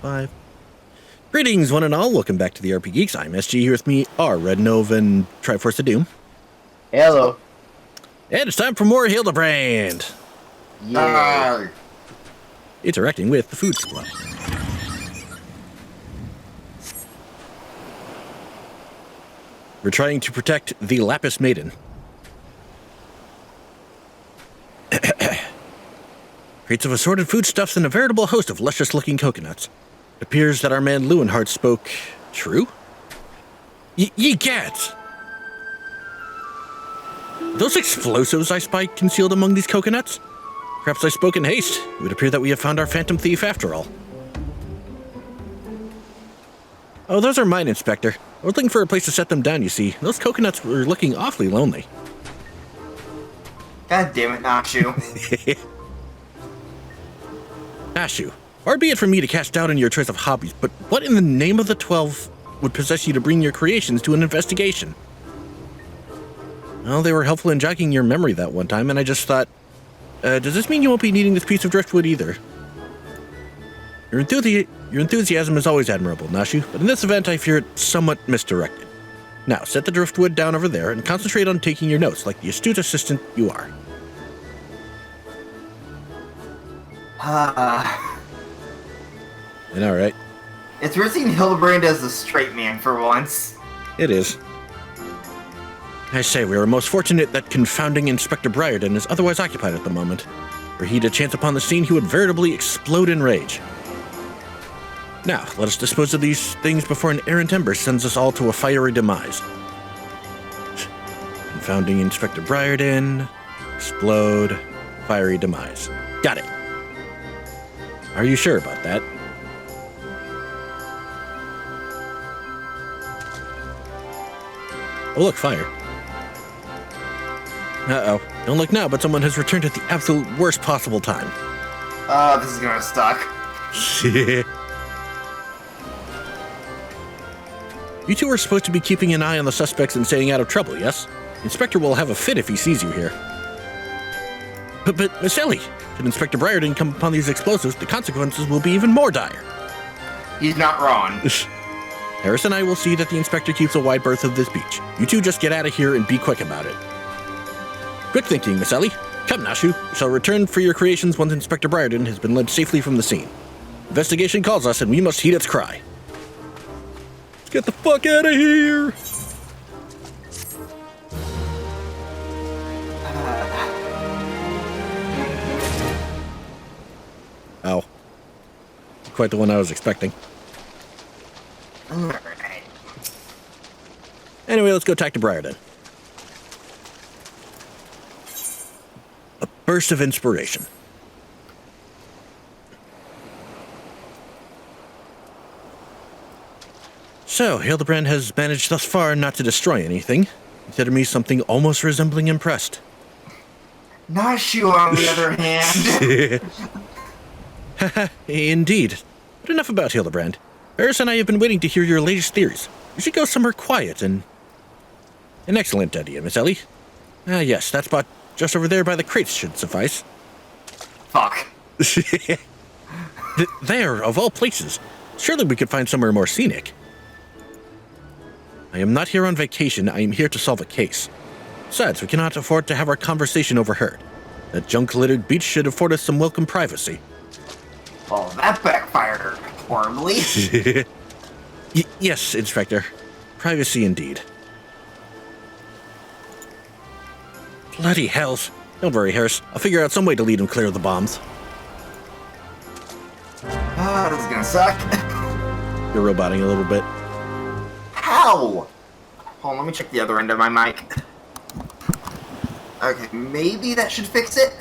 5. Greetings, one and all. Welcome back to the RP Geeks. I'm SG. Here with me are Red Nova and Triforce of Doom. Hello. And it's time for more Hildibrand. Yeah. Interacting with the food supply. We're trying to protect the Lapis Maiden. Crates of assorted foodstuffs and a veritable host of luscious-looking coconuts. It appears that our man Lewinhart spoke true? Ye cats! Those explosives I spied concealed among these coconuts? Perhaps I spoke in haste. It would appear that we have found our phantom thief after all. Oh, those are mine, Inspector. I was looking for a place to set them down, you see. Those coconuts were looking awfully lonely. God damn it, Nakshu. Ashu, far be it from me to cast doubt on your choice of hobbies, but what in the name of the 12 would possess you to bring your creations to an investigation? Well, they were helpful in jogging your memory that one time, and I just thought, does this mean you won't be needing this piece of driftwood either? Your enthusiasm is always admirable, Nashu, but in this event I fear it's somewhat misdirected. Now, set the driftwood down over there and concentrate on taking your notes like the astute assistant you are. I know, right? It's weird seeing Hildibrand as a straight man for once. It is. I say, we are most fortunate that confounding Inspector Briarden is otherwise occupied at the moment. Were he to chance upon the scene, he would veritably explode in rage. Now, let us dispose of these things before an errant ember sends us all to a fiery demise. Confounding Inspector Briarden, explode, fiery demise. Got it. Are you sure about that? Oh, look, fire. Uh-oh. Don't look now, but someone has returned at the absolute worst possible time. Oh, this is gonna suck. You two are supposed to be keeping an eye on the suspects and staying out of trouble, yes? The Inspector will have a fit if he sees you here. But Miss Ellie, should Inspector Briarden come upon these explosives, the consequences will be even more dire. He's not wrong. Harris and I will see that the Inspector keeps a wide berth of this beach. You two just get out of here and be quick about it. Quick thinking, Miss Ellie. Come, Nashu. You shall return for your creations once Inspector Briarden has been led safely from the scene. Investigation calls us, and we must heed its cry. Let's get the fuck out of here! Oh. Quite the one I was expecting. Alright. Anyway, let's go talk to Briarden. A burst of inspiration. So, Hildibrand has managed thus far not to destroy anything. Consider me something almost resembling impressed. Nakshu, on the other hand. Haha, indeed. But enough about Hildibrand. Harris and I have been waiting to hear your latest theories. You should go somewhere quiet and... An excellent idea, Miss Ellie. Ah, yes, that spot just over there by the crates should suffice. Fuck. There, of all places. Surely we could find somewhere more scenic. I am not here on vacation, I am here to solve a case. Besides, we cannot afford to have our conversation overheard. That junk-littered beach should afford us some welcome privacy. Well, that backfired horribly. Yes, Inspector. Privacy indeed. Bloody hells. Don't worry, Harris. I'll figure out some way to lead him clear of the bombs. Ah, this is gonna suck. You're roboting a little bit. How? Hold on, let me check the other end of my mic. Okay, maybe that should fix it.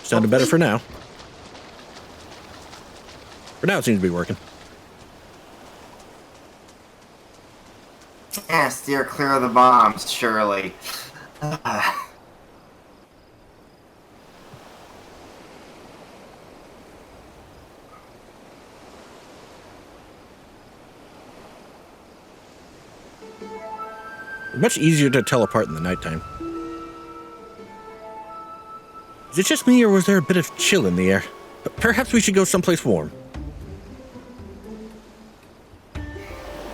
Sounded better for now. For now, it seems to be working. Yeah, steer clear of the bombs, surely. Much easier to tell apart in the nighttime. Is it just me, or was there a bit of chill in the air? Perhaps we should go someplace warm.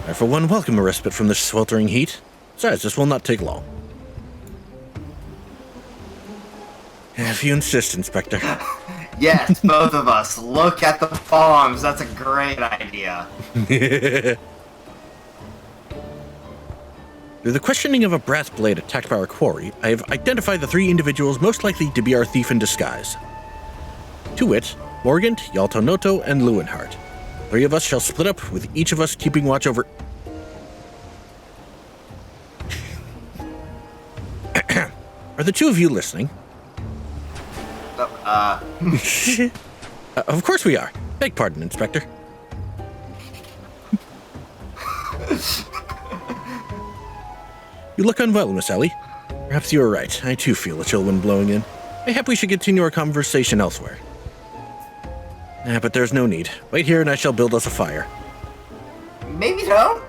I, for one, welcome a respite from this sweltering heat. Besides, this will not take long. If you insist, Inspector. Yes, both of us. Look at the bombs. That's a great idea. Through the questioning of a brass blade attacked by our quarry, I have identified the 3 individuals most likely to be our thief in disguise. To wit, Morgant, Yaltonoto, and Lewenhart. 3 of us shall split up, with each of us keeping watch over... Are the 2 of you listening? Of course we are. Beg pardon, Inspector. You look unwell, Miss Ellie. Perhaps you are right. I too feel a chill wind blowing in. Mayhap we should continue our conversation elsewhere. But there's no need. Wait here and I shall build us a fire. Maybe don't.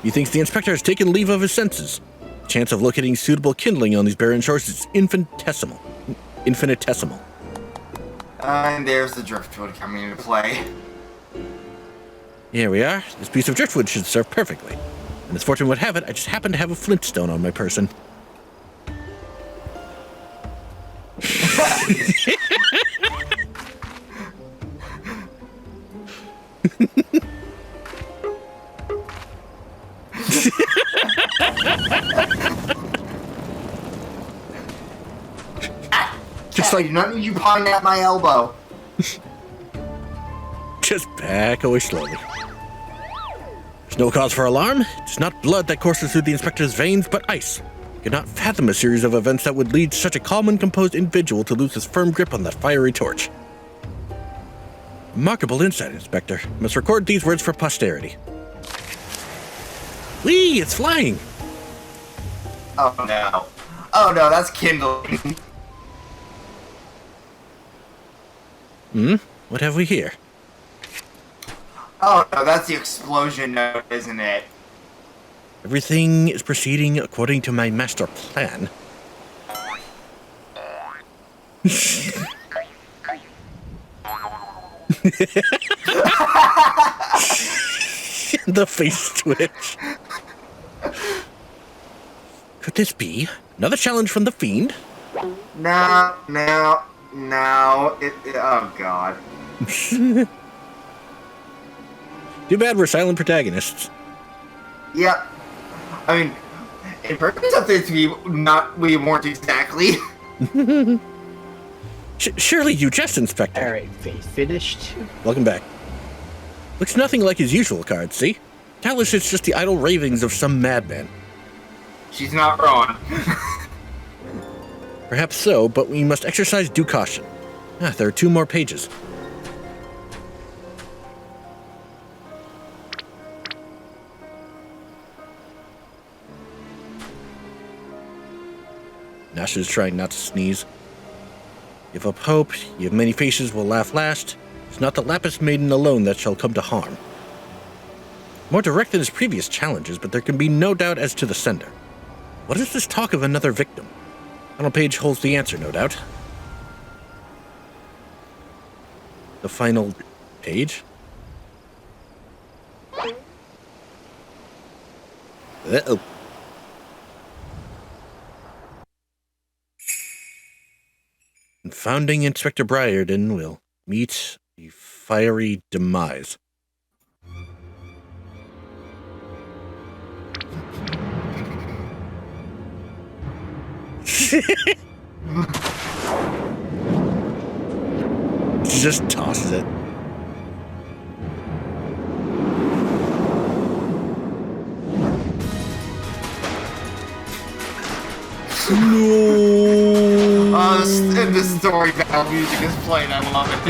He thinks the Inspector has taken leave of his senses. The chance of locating suitable kindling on these barren shores is infinitesimal. And there's the driftwood coming into play. Here we are. This piece of driftwood should serve perfectly. And as fortune would have it, I just happen to have a flintstone on my person. Just like, none of you pawing at my elbow. Just back away slowly. There's no cause for alarm. It's not blood that courses through the Inspector's veins, but ice. I could not fathom a series of events that would lead such a calm and composed individual to lose his firm grip on that fiery torch. Remarkable insight, Inspector. I must record these words for posterity. Whee! It's flying! Oh no. Oh no, that's kindling. What have we here? Oh no, that's the explosion note, isn't it? Everything is proceeding according to my master plan. The face twitch. Could this be another challenge from the Fiend? No. Oh god. Too bad we're silent protagonists. Yep. I mean, in purpose of this, we weren't exactly. Surely you jest, Inspector. Alright, finished. Welcome back. Looks nothing like his usual card, see? Doubtless it's just the idle ravings of some madman. She's not wrong. Perhaps so, but we must exercise due caution. There are 2 more pages. Nash is trying not to sneeze. Give up hope, ye of many faces will laugh last. It's not the Lapis Maiden alone that shall come to harm. More direct than his previous challenges, but there can be no doubt as to the sender. What is this talk of another victim? Final page holds the answer, no doubt. The final page? Uh-oh. Founding Inspector Briarden will meet the fiery demise. Just tosses it. No. And the story battle music is playing. I love it.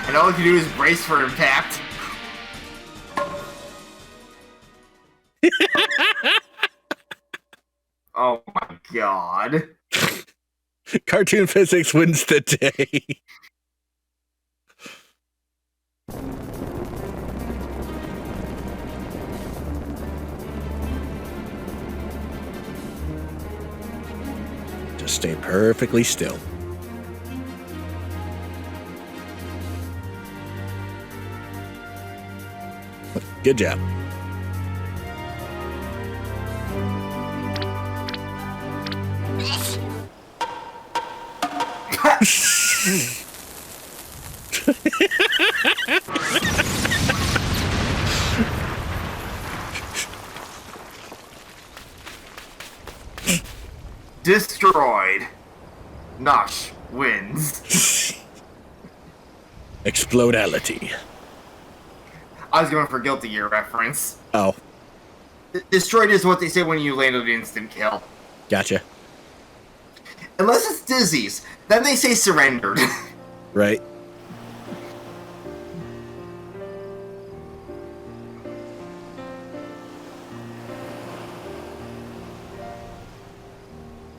And all you can do is brace for impact. Oh my god. Cartoon physics wins the day. Just stay perfectly still. Good job. Destroyed. Nosh wins. Explodality. I was going for Guilty Gear reference. Oh, Destroyed is what they say when you land an instant kill. gotcha. Unless it's Dizzy's. Then they say surrendered. Right.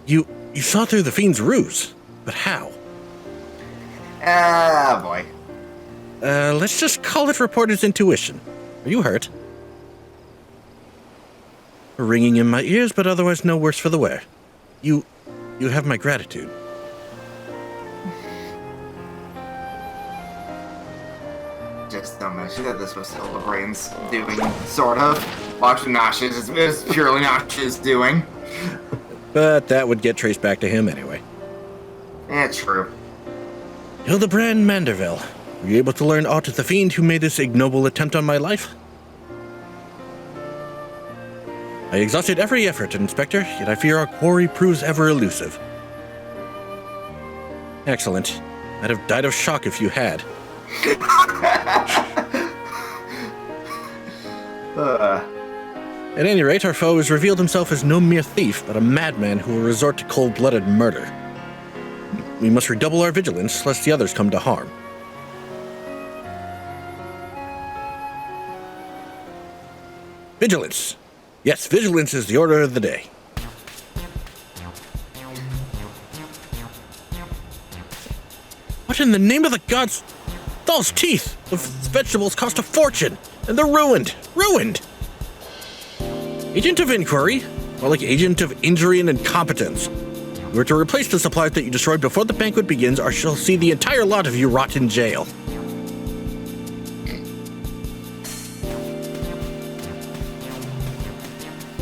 You saw through the fiend's ruse, but how? Ah, boy. Let's just call it reporter's intuition. Are you hurt? Ringing in my ears, but otherwise no worse for the wear. You have my gratitude. Just don't mention that this was Hildibrand's doing, sort of. Watching Nosh's is purely Nosh's doing. But that would get traced back to him anyway. Yeah, true. Hildibrand Manderville, were you able to learn aught of the fiend who made this ignoble attempt on my life? I exhausted every effort, Inspector, yet I fear our quarry proves ever elusive. Excellent. I'd have died of shock if you had. At any rate, our foe has revealed himself as no mere thief, but a madman who will resort to cold-blooded murder. We must redouble our vigilance, lest the others come to harm. Vigilance! Yes, vigilance is the order of the day. What in the name of the gods? Those teeth! The vegetables cost a fortune, and they're ruined! Ruined! Agent of inquiry? More like agent of injury and incompetence. You are to replace the supplies that you destroyed before the banquet begins, or shall see the entire lot of you rot in jail.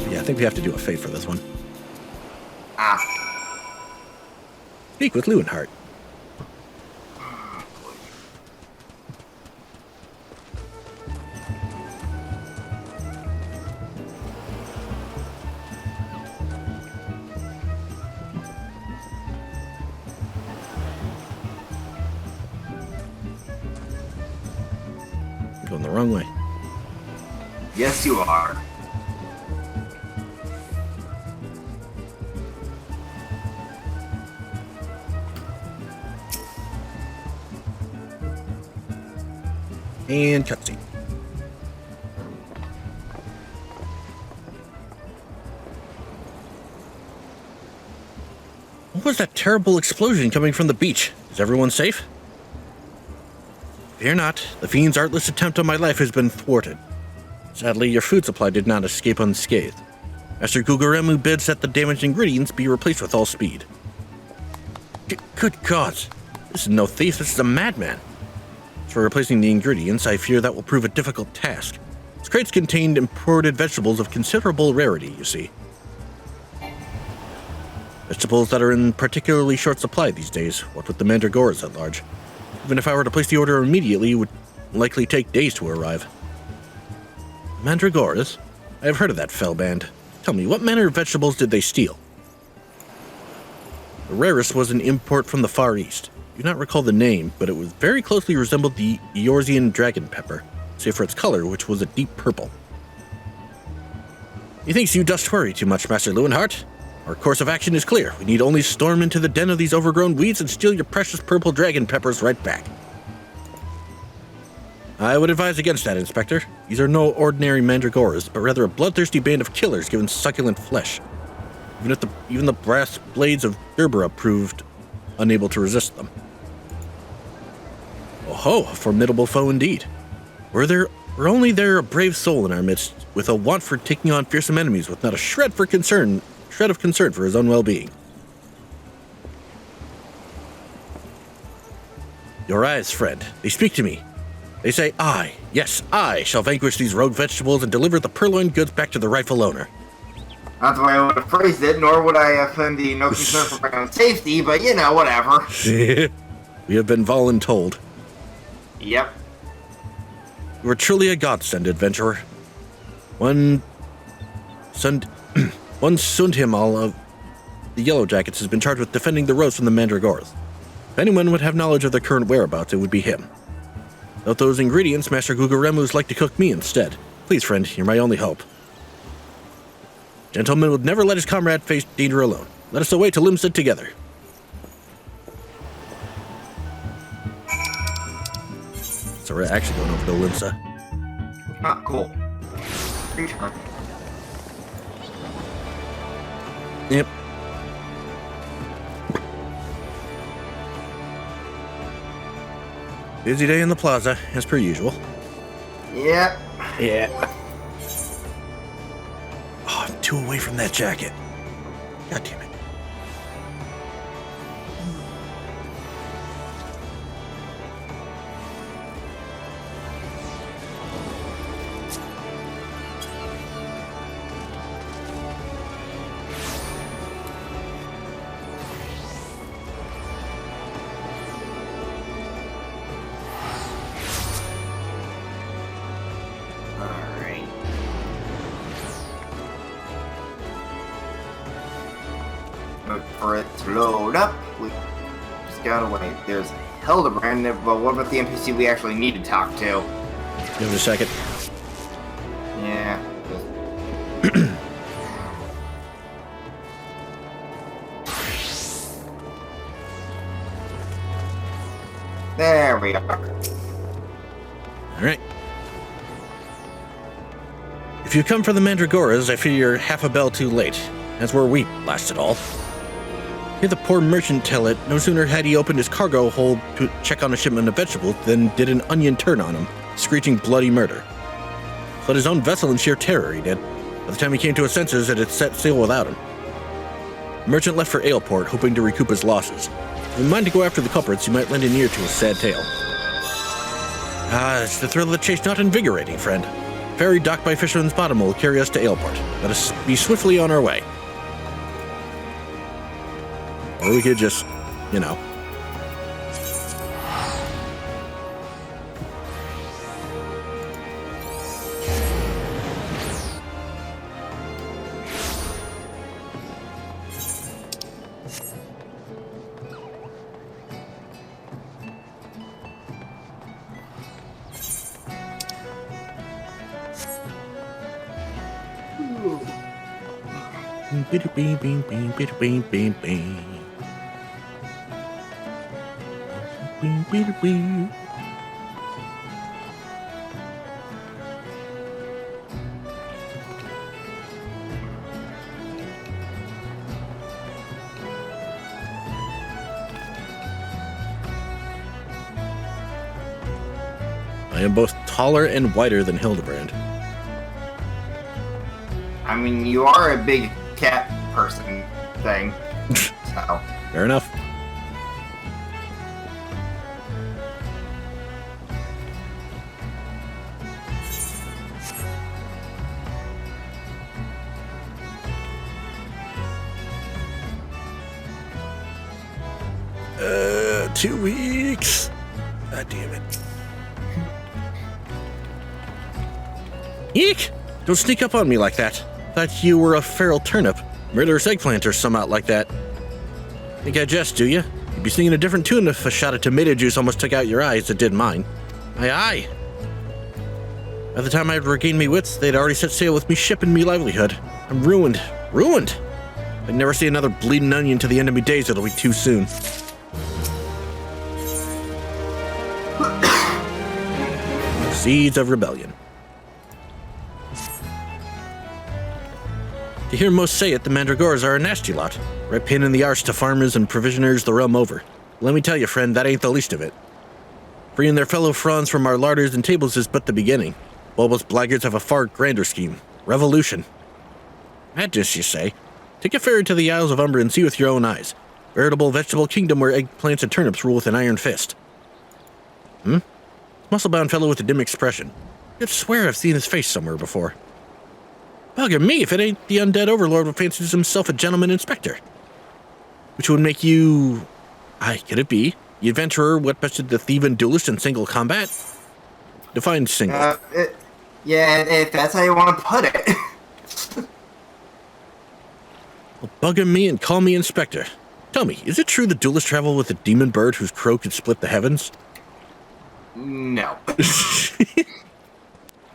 Yeah, I think we have to do a fate for this one. Speak with Lewenhart. Going the wrong way. Yes, you are. And cutscene. What was that terrible explosion coming from the beach? Is everyone safe? Fear not. The fiend's artless attempt on my life has been thwarted. Sadly, your food supply did not escape unscathed. Master Guguremu bids that the damaged ingredients be replaced with all speed. Good gods. This is no thief, this is a madman. As for replacing the ingredients, I fear that will prove a difficult task. These crates contained imported vegetables of considerable rarity, you see. Vegetables that are in particularly short supply these days, what with the mandragoras at large. Even if I were to place the order immediately, it would likely take days to arrive. Mandragoras? I have heard of that fell band. Tell me, what manner of vegetables did they steal? The rarest was an import from the Far East. I do not recall the name, but it was very closely resembled the Eorzean dragon pepper, save for its color, which was a deep purple. Methinks you dost worry too much, Master Lewenhart. Our course of action is clear. We need only storm into the den of these overgrown weeds and steal your precious purple dragon peppers right back. I would advise against that, Inspector. These are no ordinary mandragoras, but rather a bloodthirsty band of killers given succulent flesh. Even the brass blades of Gerbera proved unable to resist them. Oh ho, a formidable foe indeed. Were only there a brave soul in our midst, with a want for taking on fearsome enemies, with not a shred of concern for his own well-being. Your eyes, friend, they speak to me. They say, yes, I shall vanquish these rogue vegetables and deliver the purloined goods back to the rightful owner. Not the way I would have phrased it, nor would I have been the no concern for my own safety, but whatever. We have been voluntold. Yep. You are truly a godsend, adventurer. One Sundhimal of the Yellow Jackets has been charged with defending the roads from the Mandragores. If anyone would have knowledge of their current whereabouts, it would be him. Without those ingredients, Master Gugaremu's like to cook me instead. Please, friend, you're my only hope. Gentleman would never let his comrade face danger alone. Let us away to Limstead together. So we're actually going over to Limsa. Ah, cool. Return. Yep. Busy day in the plaza, as per usual. Yep. Yeah. Oh, I'm too away from that jacket. God damn it. For it to load up, we just gotta wait. There's Hildibrand, but what about the NPC we actually need to talk to? Give it a second. Yeah. There we are. Alright. If you come for the Mandragoras, I fear you're half a bell too late. That's where we blasted all. Hear the poor merchant tell it, no sooner had he opened his cargo hold to check on a shipment of vegetables than did an onion turn on him, screeching bloody murder. Fled his own vessel in sheer terror, he did. By the time he came to his senses, it had set sail without him. The merchant left for Aleport, hoping to recoup his losses. If you mind to go after the culprits, you might lend an ear to his sad tale. It's the thrill of the chase not invigorating, friend. Ferry docked by Fisherman's Bottom will carry us to Aleport. Let us be swiftly on our way. Or we could just, I am both taller and wider than Hildibrand. I mean, you are a big cat person thing, so. Fair enough. Uh, 2 weeks. God damn it. Eek! Don't sneak up on me like that. Thought you were a feral turnip, murderous eggplant, or some out like that. Think I jest, do you? You'd be singing a different tune if a shot of tomato juice almost took out your eyes that did mine. Aye. By the time I'd regained me wits, they'd already set sail with me shipping me livelihood. I'm ruined. Ruined! I'd never see another bleeding onion to the end of me days, it'll be too soon. Seeds of rebellion. To hear most say it, the Mandragores are a nasty lot. Right pain in the arse to farmers and provisioners the realm over. Let me tell you, friend, that ain't the least of it. Freeing their fellow fronds from our larders and tables is but the beginning. Bulbous blackguards have a far grander scheme. Revolution. Madness, you say? Take a ferry to the Isles of Umbra and see with your own eyes. Veritable vegetable kingdom where eggplants and turnips rule with an iron fist. Muscle-bound fellow with a dim expression. I'd swear I've seen his face somewhere before. Bugger me if it ain't the undead overlord who fancies himself a gentleman inspector. Which would make you... could it be? The adventurer what bested the thief and duelist in single combat? Define single. If that's how you want to put it. Well, bugger me and call me inspector. Tell me, is it true the duelist traveled with a demon bird whose crow could split the heavens? No.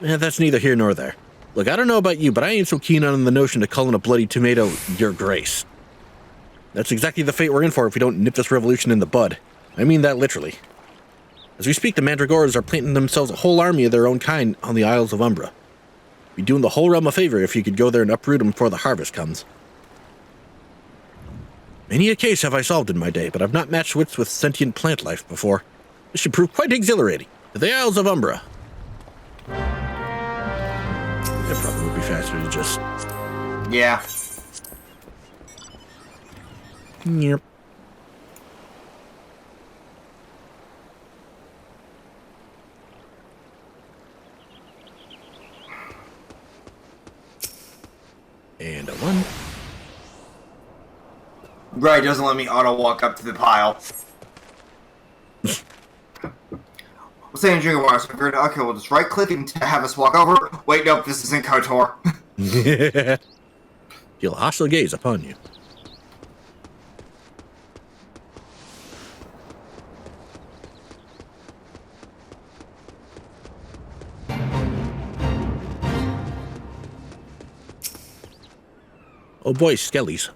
That's neither here nor there. Look, I don't know about you, but I ain't so keen on the notion of calling a bloody tomato your grace. That's exactly the fate we're in for if we don't nip this revolution in the bud. I mean that literally. As we speak, the Mandragores are planting themselves a whole army of their own kind on the Isles of Umbra. Be doing the whole realm a favor if you could go there and uproot them before the harvest comes. Many a case have I solved in my day, but I've not matched wits with sentient plant life before. This should prove quite exhilarating. To the Isles of Umbra. It probably would be faster to just... Yeah. Yep. And a 1. Right, doesn't let me auto walk up to the pile. I'm saying drinking water, so I figured, okay, we'll just right click and have us walk over. Wait, nope, this isn't KOTOR. He'll hostile gaze upon you. Oh boy, skellies.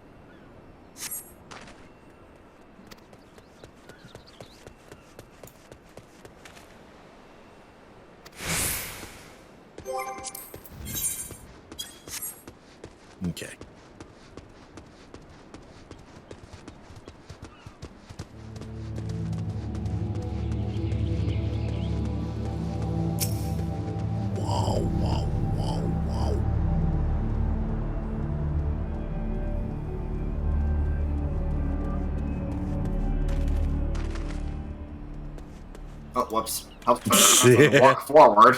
Okay. Wow, wow, wow, wow. Oh, whoops. Helps me walk forward.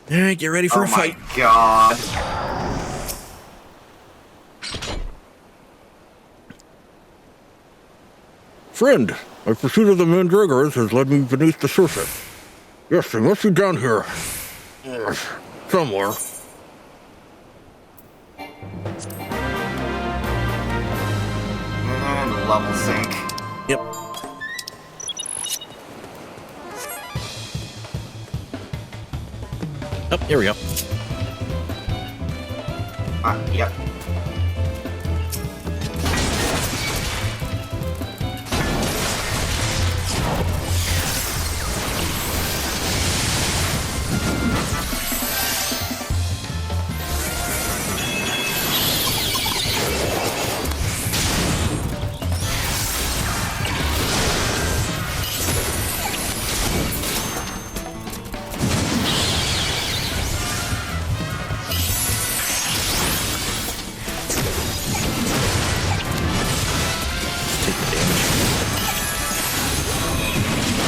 Alright, get ready for a fight. Oh my god. Friend, my pursuit of the Mandragores has led me beneath the surface. Yes, they must be down here. Somewhere. And level sync. Yep. Oh, here we go. Yep.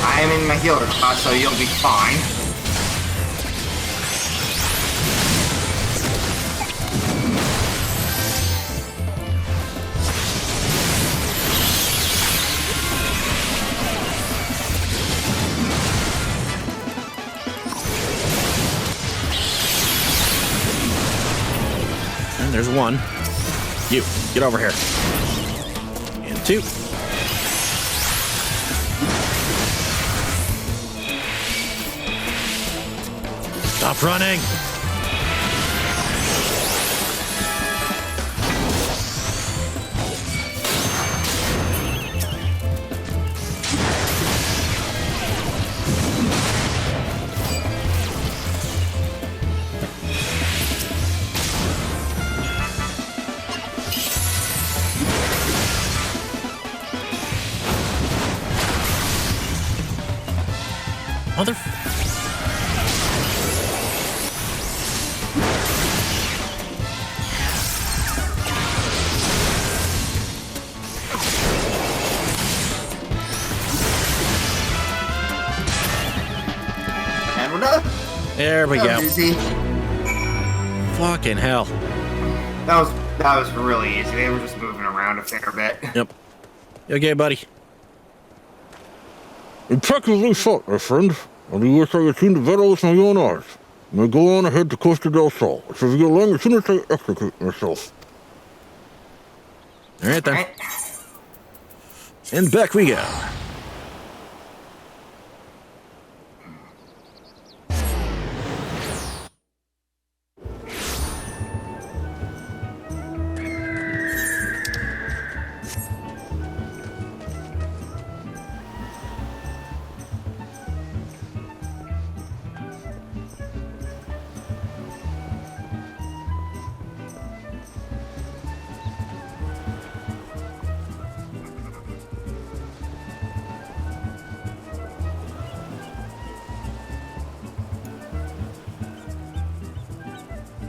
I am in my healer spot, so you'll be fine. there's one. You, get over here. And two. Stop running! Mother... And we're done. There we go. Easy. Fucking hell. That was really easy. They were just moving around a fair bit. Yep. You okay, buddy? Impeccably shot, my friend. And you wish I had seen the battle with my own eyes. Now go on ahead to Costa del Sol. It shall get long as soon as I execute myself. All right, then. Right. And back we go.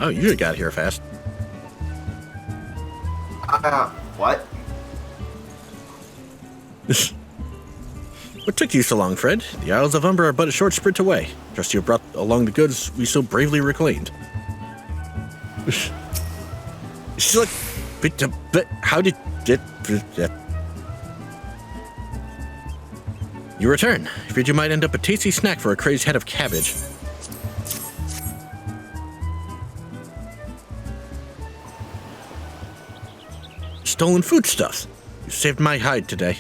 Oh, you got here fast. What? What took you so long, Fred? The Isles of Umber are but a short sprint away. Trust you have brought along the goods we so bravely reclaimed. She's like, but how did you return? Feared you might end up a tasty snack for a crazed head of cabbage. Stolen foodstuffs. You saved my hide today.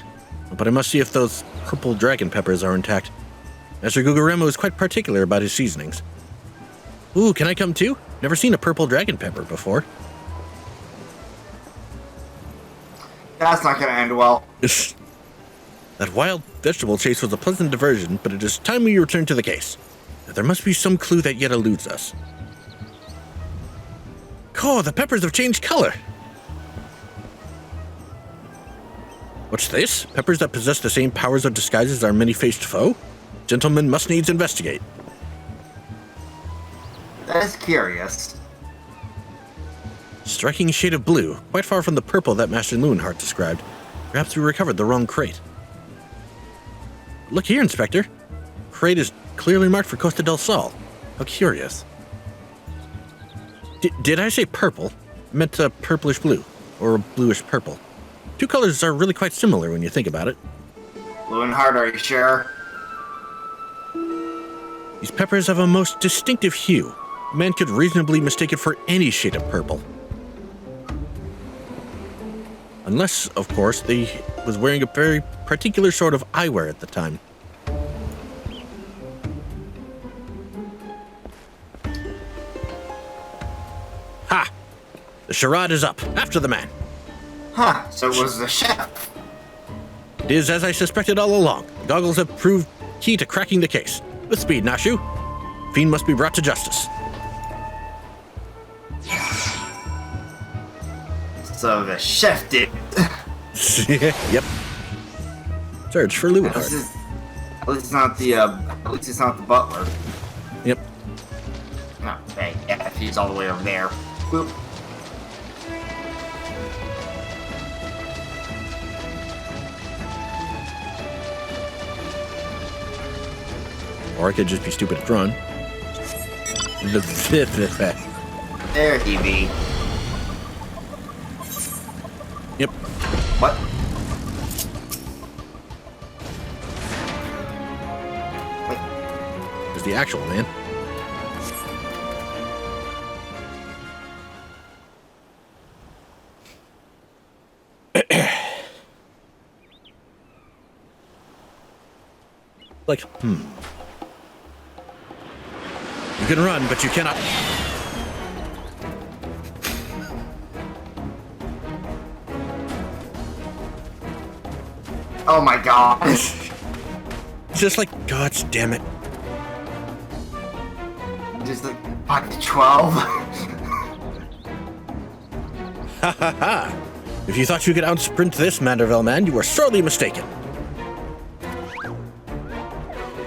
But I must see if those purple dragon peppers are intact. Master Guguremo is quite particular about his seasonings. Ooh, can I come too? Never seen a purple dragon pepper before. That's not gonna end well. That wild vegetable chase was a pleasant diversion, but it is time we return to the case. There must be some clue that yet eludes us. Oh, the peppers have changed color. What's this? Peppers that possess the same powers of disguise as our many-faced foe? Gentlemen must needs investigate. That is curious. Striking shade of blue, quite far from the purple that Master Loonheart described. Perhaps we recovered the wrong crate. Look here, Inspector. Crate is clearly marked for Costa del Sol. How curious. Did I say purple? I meant purplish blue, or bluish purple. Two colors are really quite similar when you think about it. Loonheart, are you sure? These peppers have a most distinctive hue. A man could reasonably mistake it for any shade of purple. Unless, of course, they was wearing a very particular sort of eyewear at the time. Ha! The charade is up. After the man. Huh, so it was the chef. It is as I suspected all along. The goggles have proved key to cracking the case. With speed, Nashu. Fiend must be brought to justice. So the chef did. Yep. Search for Loonheart. At least it's not the butler. Yep. Okay, yeah, he's all the way over there. Boop. Or I could just be stupid at run. There he be. Yep. What? There's the actual man. Like, You can run, but you cannot... Oh my god. It's just like, God damn it. Just like, pocket 12. Ha ha ha! If you thought you could outsprint this Manderville man, you were sorely mistaken.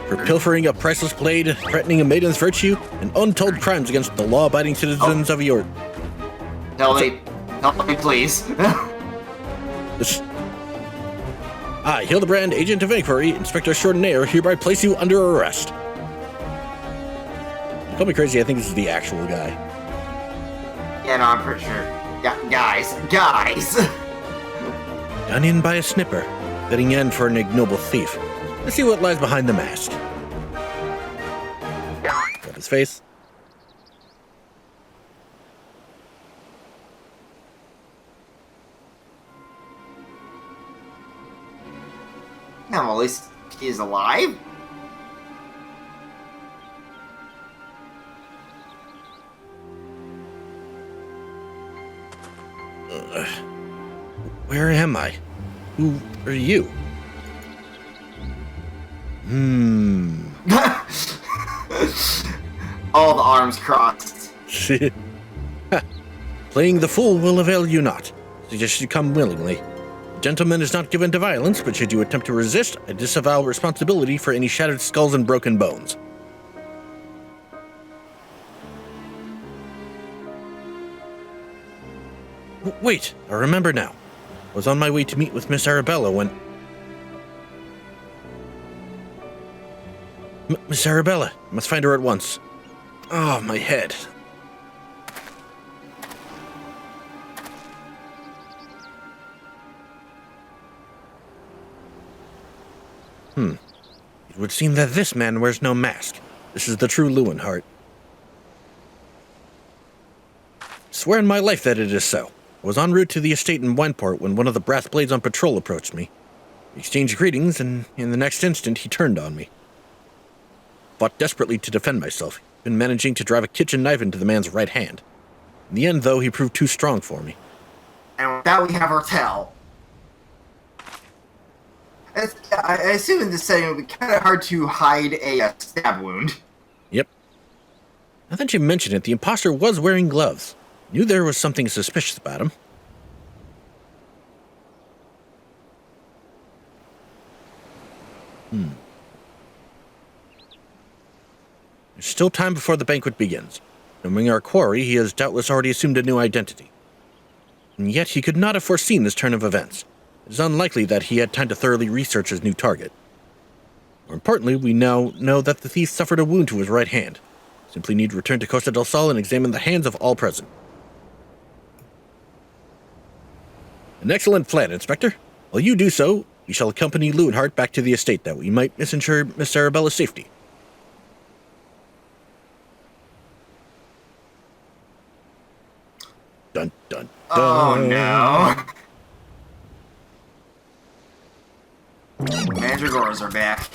For pilfering a priceless blade, threatening a maiden's virtue, and untold crimes against the law-abiding citizens of your... Help me, please. I, Hildibrand, Agent of Inquiry, Inspector Chardonnay, hereby place you under arrest. Call me crazy, I think this is the actual guy. Yeah, no, I'm pretty sure. Yeah, guys. Done in by a snipper, bidding end for an ignoble thief. Let's see what lies behind the mask. Got his face. Yeah, well, at least he's alive. Where am I? Who are you? All the arms crossed. Playing the fool will avail you not. Suggest you come willingly. The gentleman is not given to violence, but should you attempt to resist, I disavow responsibility for any shattered skulls and broken bones. Wait, I remember now. I was on my way to meet with Miss Arabella when... Miss Arabella, I must find her at once. Oh, my head. It would seem that this man wears no mask. This is the true Lewinhart. Swear in my life that it is so. I was en route to the estate in Wineport when one of the brass blades on patrol approached me. We exchanged greetings, and in the next instant he turned on me. Fought desperately to defend myself, even managing to drive a kitchen knife into the man's right hand. In the end, though, he proved too strong for me. And with that, we have our tell. I assume in this setting it would be kind of hard to hide a stab wound. Yep. Now that you mention it, the imposter was wearing gloves. Knew there was something suspicious about him. There's still time before the banquet begins. Knowing our quarry, he has doubtless already assumed a new identity. And yet he could not have foreseen this turn of events. It is unlikely that he had time to thoroughly research his new target. More importantly, we now know that the thief suffered a wound to his right hand. Simply need to return to Costa del Sol and examine the hands of all present. An excellent plan, Inspector. While you do so, we shall accompany Lewinhart back to the estate that we might ensure Miss Arabella's safety. Dun, dun, dun. Oh no. Mandragores are back.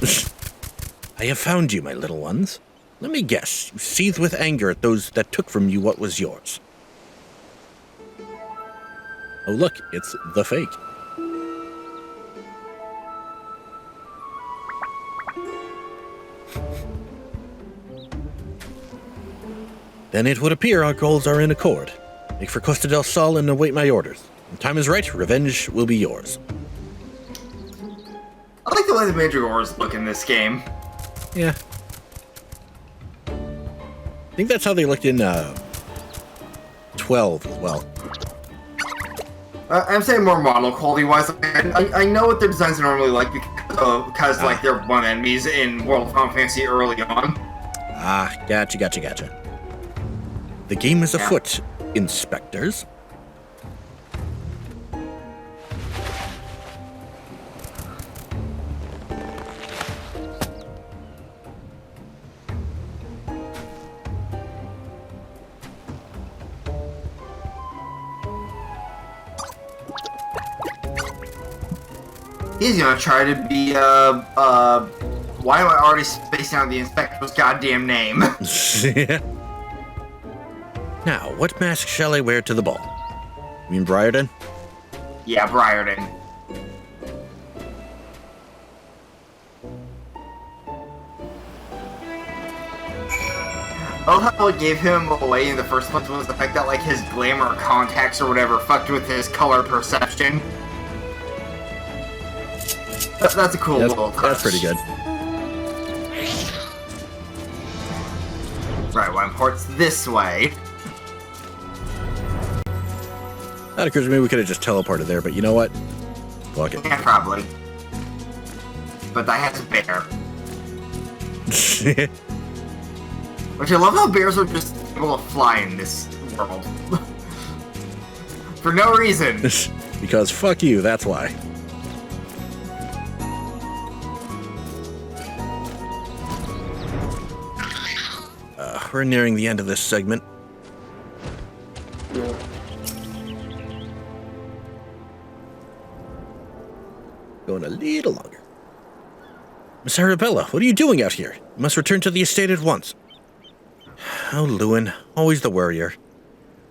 I have found you, my little ones. Let me guess, you seethe with anger at those that took from you what was yours. Oh look, it's the fake. Then it would appear our goals are in accord. Make for Costa del Sol and await my orders. When time is right, revenge will be yours. I like the way the Mandragores look in this game. Yeah. I think that's how they looked in 12 as well. I'm saying more model quality-wise. I know what their designs are normally like because like they're one enemies in World of Final Fantasy early on. Ah, gotcha. The game is afoot, inspectors. He's gonna try to be Why am I already spacing out the inspector's goddamn name? Now, what mask shall I wear to the ball? You mean Briarden? Yeah, Briarden. I love how what gave him away in the first place was the fact that, like, his glamour contacts or whatever fucked with his color perception. That's a cool little touch. That's pretty good. Right, one port's this way. That occurs to me we could have just teleported there, but you know what? Fuck it. Yeah, probably. But that has a bear. Which I love how bears are just able to fly in this world. For no reason. Because fuck you, that's why. We're nearing the end of this segment. Going a little longer. Miss Arabella, what are you doing out here? You must return to the estate at once. Oh, Lewin, always the worrier.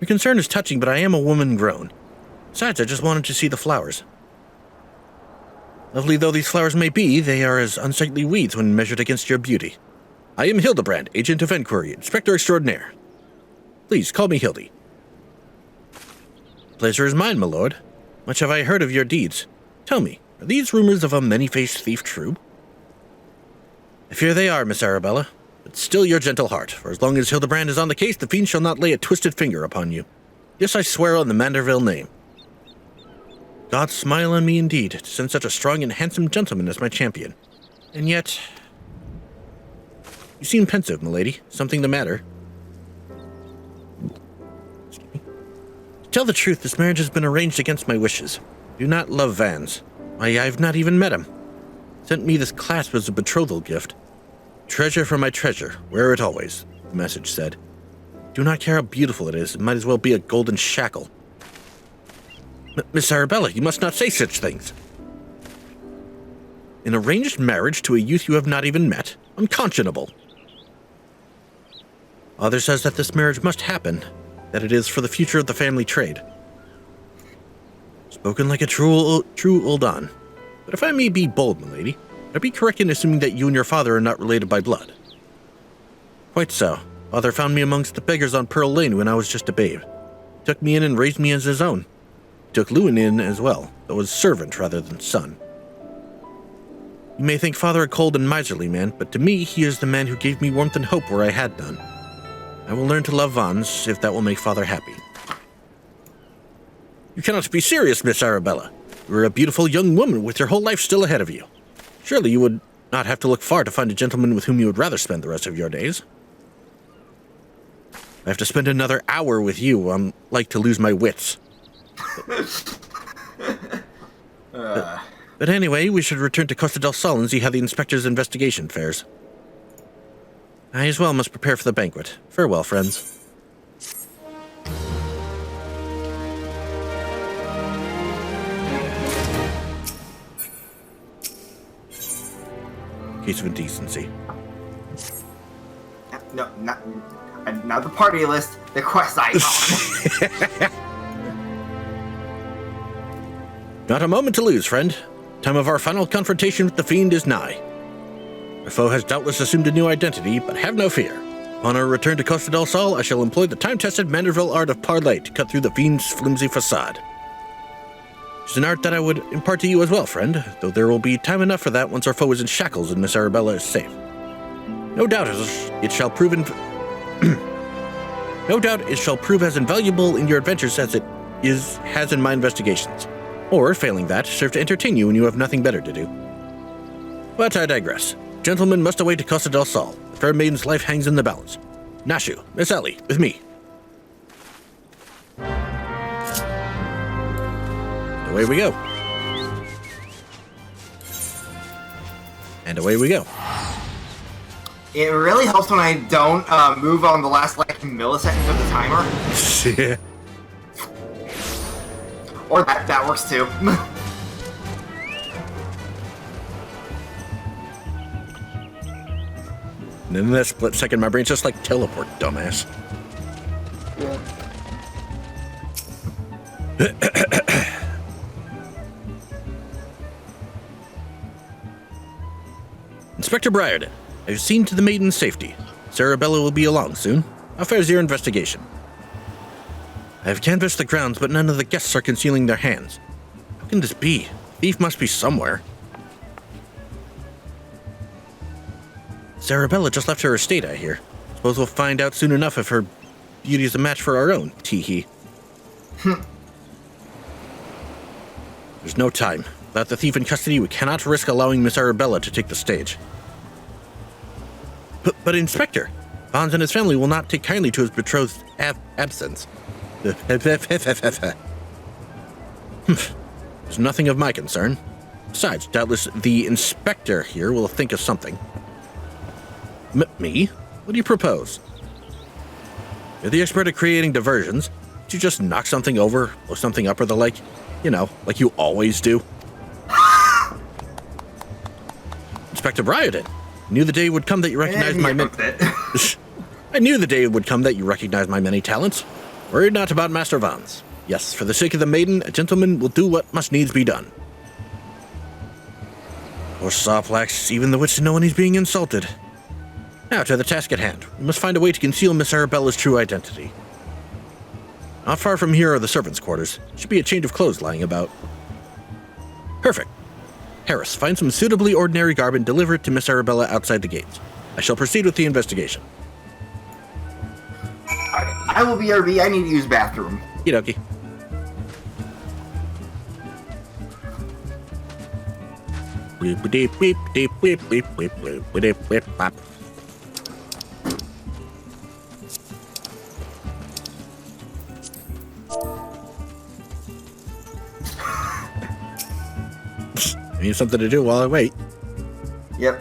Your concern is touching, but I am a woman grown. Besides, I just wanted to see the flowers. Lovely though these flowers may be, they are as unsightly weeds when measured against your beauty. I am Hildibrand, Agent of Enquiry, Inspector Extraordinaire. Please, call me Hildy. Pleasure is mine, my lord. Much have I heard of your deeds. Tell me, are these rumors of a many-faced thief true? I fear they are, Miss Arabella, but still your gentle heart, for as long as Hildibrand is on the case, the fiend shall not lay a twisted finger upon you. Yes, I swear on the Manderville name. God smile on me indeed, to send such a strong and handsome gentleman as my champion. And yet... You seem pensive, milady. Something the matter? Excuse me. To tell the truth, this marriage has been arranged against my wishes. I do not love Vans. I've not even met him. Sent me this clasp as a betrothal gift. Treasure for my treasure. Wear it always, the message said. Do not care how beautiful it is. It might as well be a golden shackle. Miss Arabella, you must not say such things. An arranged marriage to a youth you have not even met? Unconscionable. Father says that this marriage must happen, that it is for the future of the family trade. Spoken like a true old on. But if I may be bold, milady, would I be correct in assuming that you and your father are not related by blood? Quite so. Father found me amongst the beggars on Pearl Lane when I was just a babe. He took me in and raised me as his own. He took Lewin in as well, though as servant rather than son. You may think father a cold and miserly man, but to me he is the man who gave me warmth and hope where I had none. I will learn to love Vans, if that will make father happy. You cannot be serious, Miss Arabella. You are a beautiful young woman with your whole life still ahead of you. Surely you would not have to look far to find a gentleman with whom you would rather spend the rest of your days. I have to spend another hour with you. I'm like to lose my wits. But anyway, we should return to Costa del Sol and see how the inspector's investigation fares. I as well must prepare for the banquet. Farewell, friends. Case of indecency. No, not the party list, the quest icon. Not a moment to lose, friend. Time of our final confrontation with the fiend is nigh. The foe has doubtless assumed a new identity, but have no fear. Upon our return to Costa del Sol, I shall employ the time-tested Manderville art of parley to cut through the fiend's flimsy facade. It's an art that I would impart to you as well, friend, though there will be time enough for that once our foe is in shackles and Miss Arabella is safe. No doubt it shall prove as invaluable in your adventures as it has in my investigations. Or, failing that, serve to entertain you when you have nothing better to do. But I digress. Gentlemen must away to Costa del Sol. The fair maiden's life hangs in the balance. Nashu, Miss Ellie, with me. And away we go. And away we go. It really helps when I don't move on the last like millisecond of the timer. Or that works too. And in that split second, my brain's just like, teleport, dumbass. Inspector Briarden, I've seen to the Maiden's safety. Sarabella will be along soon. How fares your investigation? I have canvassed the grounds, but none of the guests are concealing their hands. How can this be? The thief must be somewhere. Sarabella just left her estate, I hear. Suppose we'll find out soon enough if her beauty is a match for our own, tee-hee. There's no time. Without the thief in custody, we cannot risk allowing Miss Arabella to take the stage. But Inspector, Vons and his family will not take kindly to his betrothed's absence. There's nothing of my concern. Besides, doubtless the Inspector here will think of something. Me? What do you propose? You're the expert at creating diversions. Did you just knock something over, blow something up, or the like? You know, like you always do. Inspector Briarden, knew the day would come that you recognized my I knew the day would come that you recognized my many talents. Worry not about Master Vons. Yes, for the sake of the Maiden, a gentleman will do what must needs be done. Poor Soplax, even the wits to know when he's being insulted. Now to the task at hand. We must find a way to conceal Miss Arabella's true identity. Not far from here are the servants' quarters. Should be a change of clothes lying about. Perfect. Harris, find some suitably ordinary garb and deliver it to Miss Arabella outside the gates. I shall proceed with the investigation. I will be RB. I need to use bathroom. Okie dokie. I need something to do while I wait. Yep.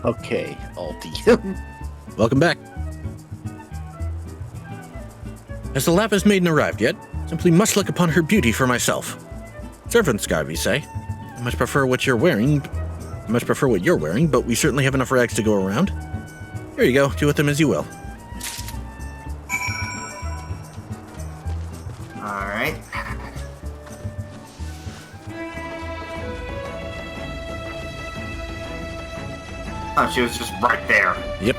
Okay, Aldi. Welcome back. Has the Lapis Maiden arrived yet? Simply must look upon her beauty for myself. Servant's garb, you say? I much prefer what you're wearing, but we certainly have enough rags to go around. Here you go, do with them as you will. Alright. Oh, she was just right there. Yep.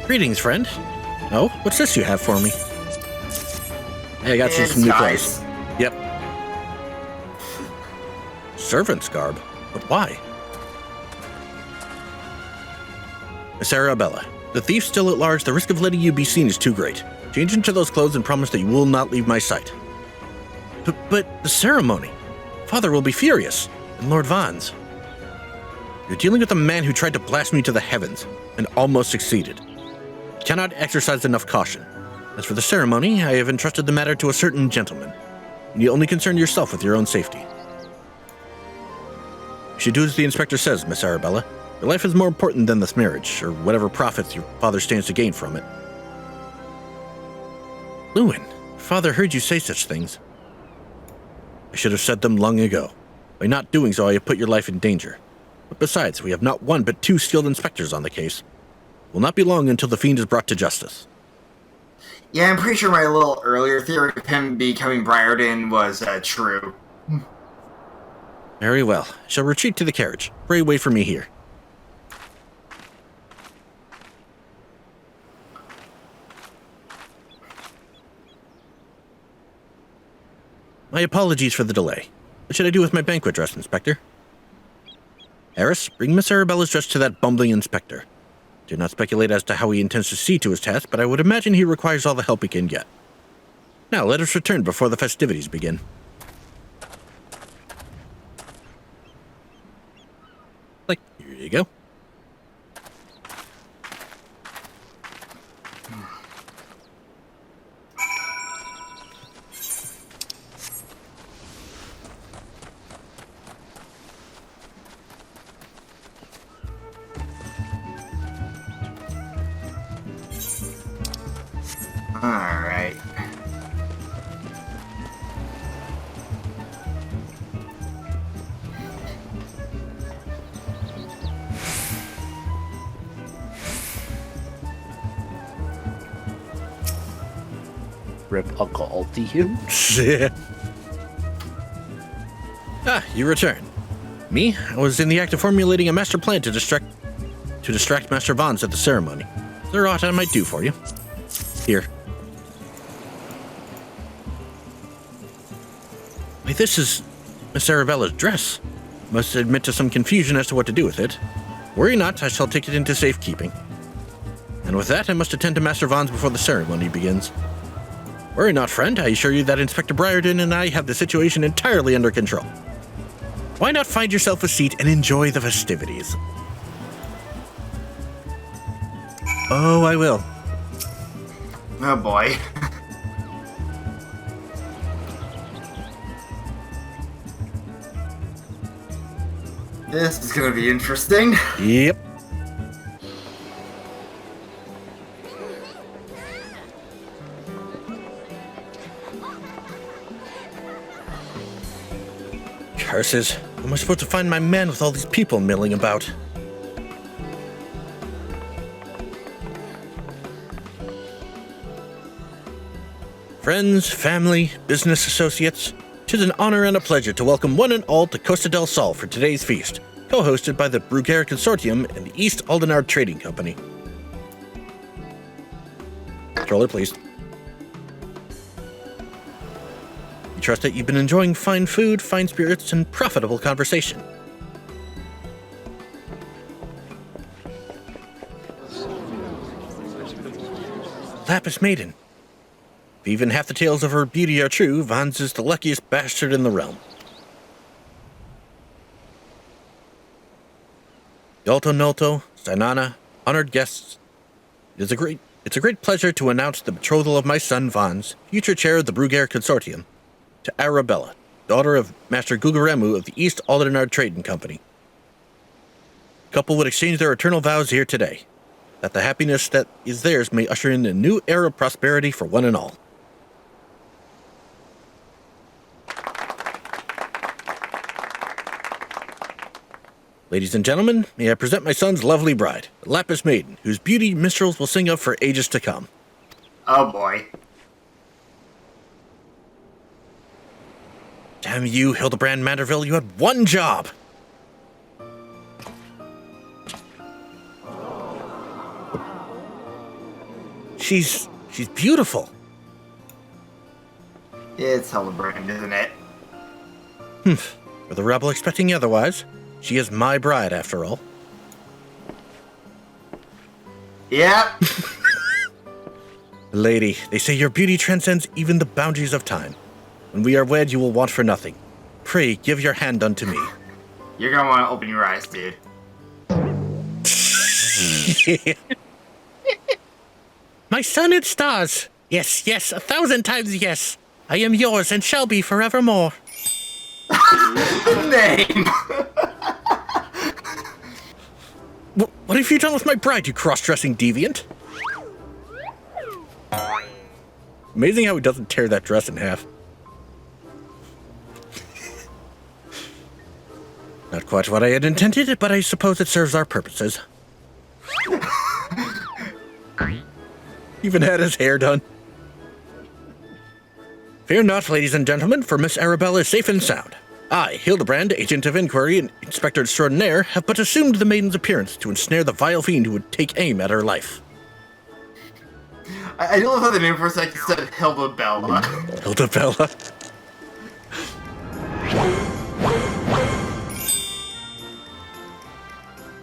Greetings, friend. Oh, what's this you have for me? Hey, I got you some new clothes. Yep. Servant's garb? But why? Miss Arabella, the thief's still at large. The risk of letting you be seen is too great. Change into those clothes and promise that you will not leave my sight. But the ceremony. Father will be furious. And Lord Vons. You're dealing with a man who tried to blast me to the heavens and almost succeeded. You cannot exercise enough caution. As for the ceremony, I have entrusted the matter to a certain gentleman, and you only concern yourself with your own safety. You should do as the inspector says, Miss Arabella. Your life is more important than this marriage, or whatever profits your father stands to gain from it. Lewin, father heard you say such things. I should have said them long ago. By not doing so, I have put your life in danger. But besides, we have not one but two skilled inspectors on the case. It will not be long until the fiend is brought to justice. Yeah, I'm pretty sure my little earlier theory of him becoming Briarden was true. Very well. I shall retreat to the carriage. Pray wait for me here. My apologies for the delay. What should I do with my banquet dress, Inspector? Harris, bring Miss Arabella's dress to that bumbling inspector. Do not speculate as to how he intends to see to his task, but I would imagine he requires all the help he can get. Now, let us return before the festivities begin. Here you go. Alright. Rip Uncle Ultium. You return. Me? I was in the act of formulating a master plan to distract Master Vons at the ceremony. Is there aught I might do for you? Here. Why, this is Miss Arabella's dress. Must admit to some confusion as to what to do with it. Worry not, I shall take it into safekeeping. And with that, I must attend to Master Vons before the ceremony begins. Worry not, friend. I assure you that Inspector Briarden and I have the situation entirely under control. Why not find yourself a seat and enjoy the festivities? Oh, I will. Oh boy. This is gonna be interesting. Yep. Curses. How am I supposed to find my man with all these people milling about? Friends, family, business associates, 'tis an honor and a pleasure to welcome one and all to Costa del Sol for today's feast, co-hosted by the Bruguera Consortium and the East Aldenard Trading Company. Controller, please. We trust that you've been enjoying fine food, fine spirits, and profitable conversation. Lapis Maiden. If even half the tales of her beauty are true, Vons is the luckiest bastard in the realm. Yolto Nolto, Sainana, honored guests, it's a great pleasure to announce the betrothal of my son Vons, future chair of the Bruguera Consortium, to Arabella, daughter of Master Gugaremu of the East Aldenard Trading Company. The couple would exchange their eternal vows here today, that the happiness that is theirs may usher in a new era of prosperity for one and all. Ladies and gentlemen, may I present my son's lovely bride, Lapis Maiden, whose beauty minstrels will sing of for ages to come. Oh boy. Damn you, Hildibrand Manderville, you had one job! She's beautiful. It's Hildibrand, isn't it? For the rebel expecting otherwise, she is my bride after all. Yep. Lady, they say your beauty transcends even the boundaries of time. When we are wed, you will want for nothing. Pray, give your hand unto me. You're gonna want to open your eyes, dude. My son and stars. Yes, yes, 1,000 times yes. I am yours and shall be forevermore. Name. What have you done with my bride, you cross-dressing deviant? Amazing how he doesn't tear that dress in half. Not quite what I had intended, but I suppose it serves our purposes. Even had his hair done. Fear not, ladies and gentlemen, for Miss Arabella is safe and sound. I, Hildibrand, Agent of Inquiry and Inspector Extraordinaire, have but assumed the maiden's appearance to ensnare the vile fiend who would take aim at her life. I do love how the name for a second said Hildabella. Hildabella.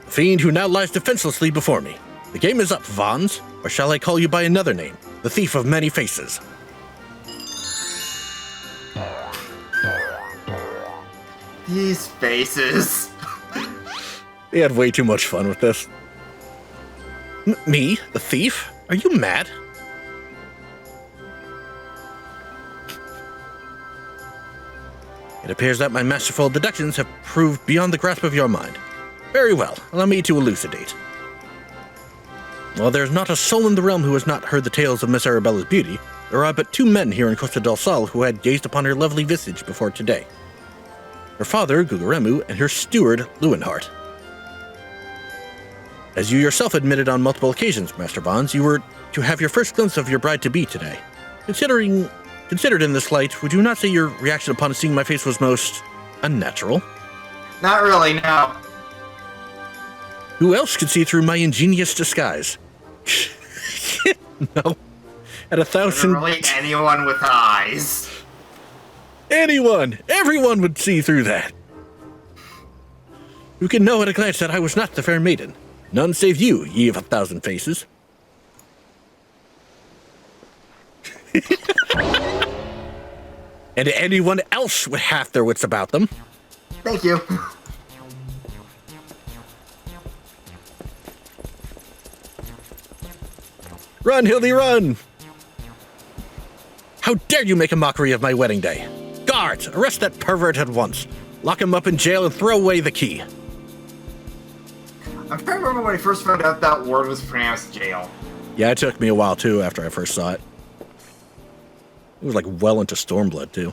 The fiend who now lies defenselessly before me. The game is up, Vons, or shall I call you by another name, the thief of many faces? These faces. They had way too much fun with this. Me? The thief? Are you mad? It appears that my masterful deductions have proved beyond the grasp of your mind. Very well, allow me to elucidate. While there is not a soul in the realm who has not heard the tales of Miss Arabella's beauty, there are but two men here in Costa del Sol who had gazed upon her lovely visage before today. Her father, Gugaremu, and her steward, Lewinhart. As you yourself admitted on multiple occasions, Master Vons, you were to have your first glimpse of your bride-to-be today. Considered in this light, would you not say your reaction upon seeing my face was most unnatural? Not really, no. Who else could see through my ingenious disguise? No. At 1,000... Literally anyone with eyes. Anyone! Everyone would see through that! You can know at a glance that I was not the fair maiden. None save you, ye of 1,000 faces. And anyone else with half their wits about them. Thank you. Run, Hildy, run! How dare you make a mockery of my wedding day? Guards, arrest that pervert at once. Lock him up in jail and throw away the key. I'm trying to remember when I first found out that word was pronounced jail. Yeah, it took me a while, too, after I first saw it. It was like well into Stormblood, too.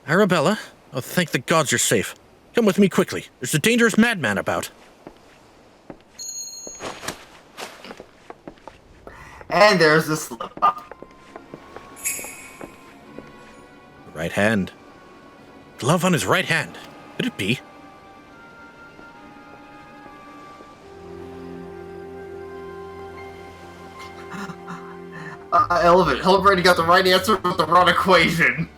Arabella, oh, thank the gods you're safe. Come with me quickly. There's a dangerous madman about. And there's the slip-up. Right hand. Glove on his right hand. Could it be? I love it. Hildibrand got the right answer with the wrong equation.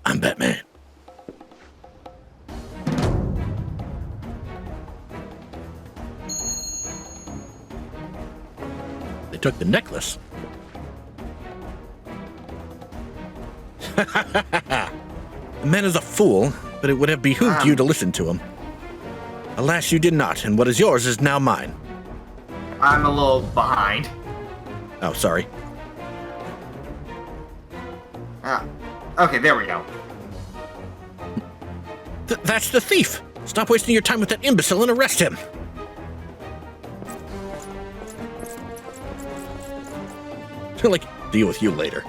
I'm Batman. They took the necklace. The man is a fool, but it would have behooved you to listen to him. Alas, you did not, and what is yours is now mine. I'm a little behind. Oh, sorry. Okay, there we go. That's the thief! Stop wasting your time with that imbecile and arrest him! Like, deal with you later.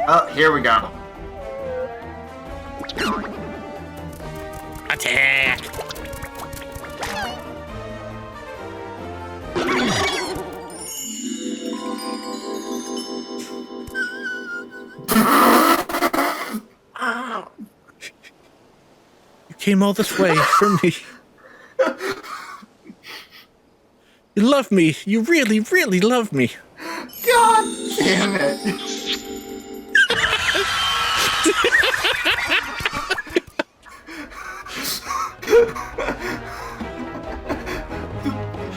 Oh, here we go. Attack! You came all this way for me. You love me. You really, really love me. God damn it.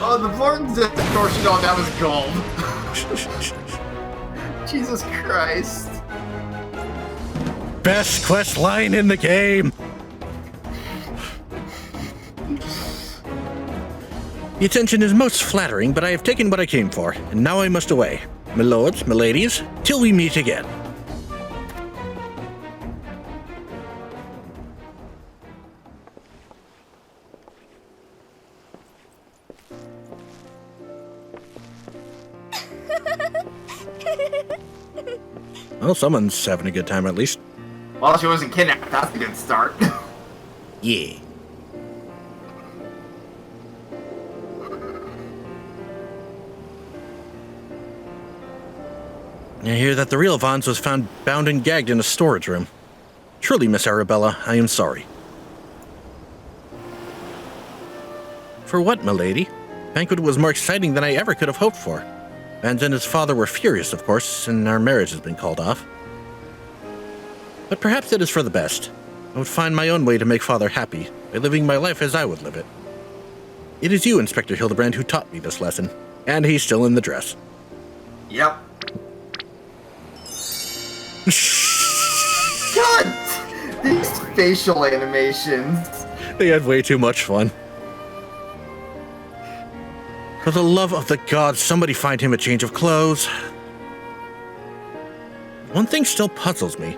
Oh, the Vorton's distortion on that was gold. Jesus Christ. Best quest line in the game. The attention is most flattering, but I have taken what I came for, and now I must away. My lords, my ladies, till we meet again. Well, someone's having a good time at least. Well, she wasn't kidnapped. That's a good start. Yeah. I hear that the real Vons was found bound and gagged in a storage room. Truly, Miss Arabella, I am sorry. For what, milady? Banquet was more exciting than I ever could have hoped for. Vans and his father were furious, of course, and our marriage has been called off. But perhaps it is for the best. I would find my own way to make father happy, by living my life as I would live it. It is you, Inspector Hildibrand, who taught me this lesson, and he's still in the dress. Yep. God! These facial animations. They had way too much fun. For the love of the gods, somebody find him a change of clothes. One thing still puzzles me.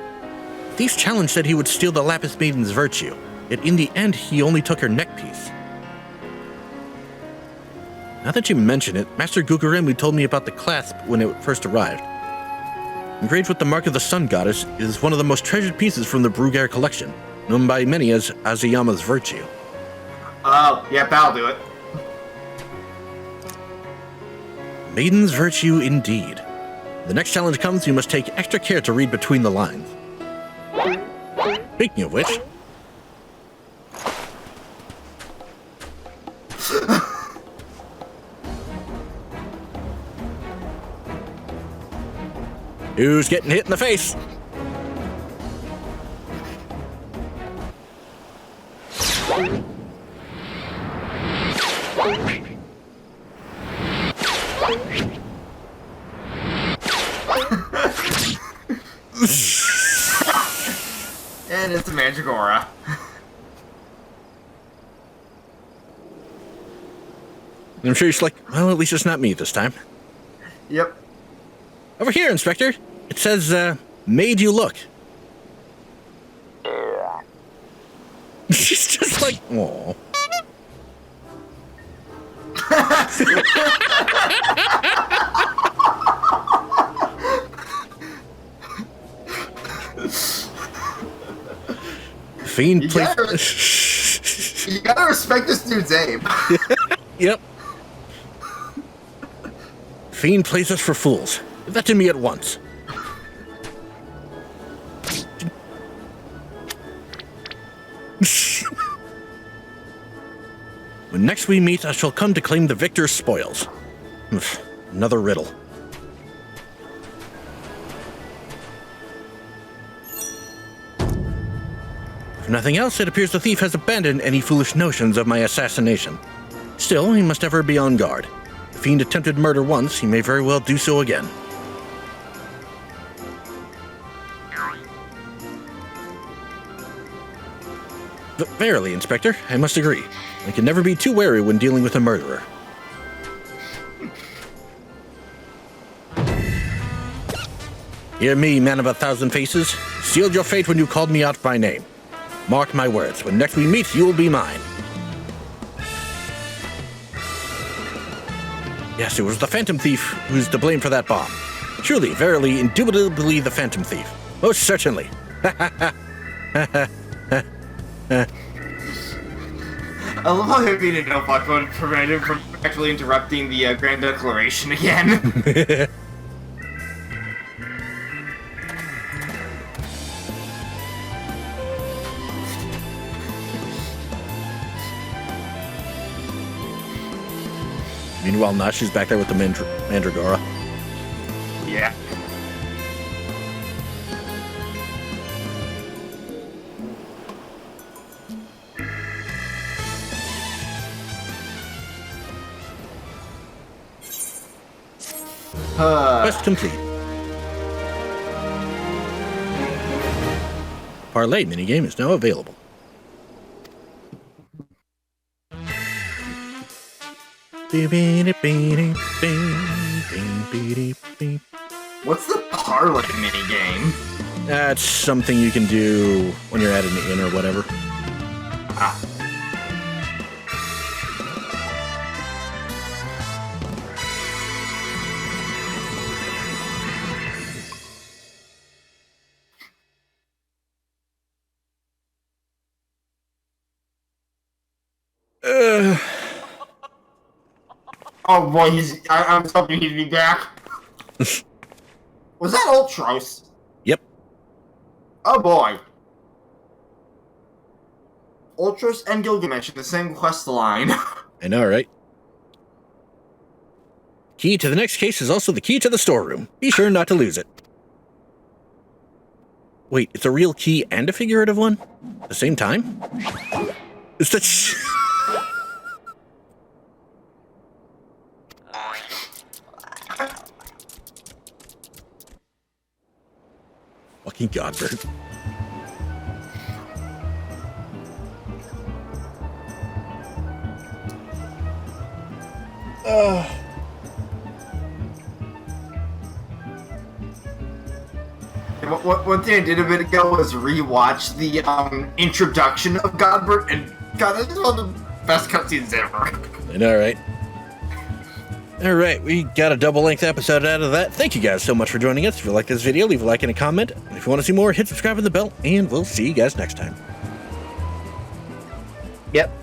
Thieves challenged said he would steal the Lapis Maiden's virtue, yet in the end he only took her neckpiece. Now that you mention it, Master Guguremu told me about the clasp when it first arrived. engraved with the mark of the Sun Goddess, is one of the most treasured pieces from the Brugair collection, known by many as Azuyama's Virtue. Oh, yeah, that'll do it. Maiden's Virtue indeed. The next challenge comes, you must take extra care to read between the lines. Speaking of which... Who's getting hit in the face? And it's a Mandragora. I'm sure she's like, well, at least it's not me this time. Yep. Over here, Inspector. It says, made you look. She's just like, aww. Fiend play. You gotta respect this dude's aim. Yep. Fiend plays us for fools. Give that to me at once. When next we meet, I shall come to claim the victor's spoils. Another riddle. If nothing else, it appears the thief has abandoned any foolish notions of my assassination. Still, he must ever be on guard. The fiend attempted murder once, he may very well do so again. Verily, Inspector, I must agree. I can never be too wary when dealing with a murderer. Hear me, man of 1,000 faces. Sealed your fate when you called me out by name. Mark my words, when next we meet, you will be mine. Yes, it was the Phantom Thief who's to blame for that bomb. Truly, verily, indubitably the Phantom Thief. Most certainly. I love how him being a no fuck mode prevented him from actually interrupting the Grand Declaration again. Meanwhile, Nash is back there with the Mandragora. Yeah. Quest complete. Parlay minigame is now available. What's the parlay minigame? That's something you can do when you're at an inn or whatever. Ah. Oh boy, I'm hoping he'd be back. Was that Ultros? Yep. Oh boy. Ultros and Gilgamesh in the same quest line. I know, right? Key to the next case is also the key to the storeroom. Be sure not to lose it. Wait, it's a real key and a figurative one? At the same time? Is that... Fucking Godbird. One thing I did a bit ago was rewatch the introduction of Godbert, and God, that's one of the best cutscenes ever. I know, right? All right, we got a double-length episode out of that. Thank you guys so much for joining us. If you like this video, leave a like and a comment. And if you want to see more, hit subscribe and the bell, and we'll see you guys next time. Yep.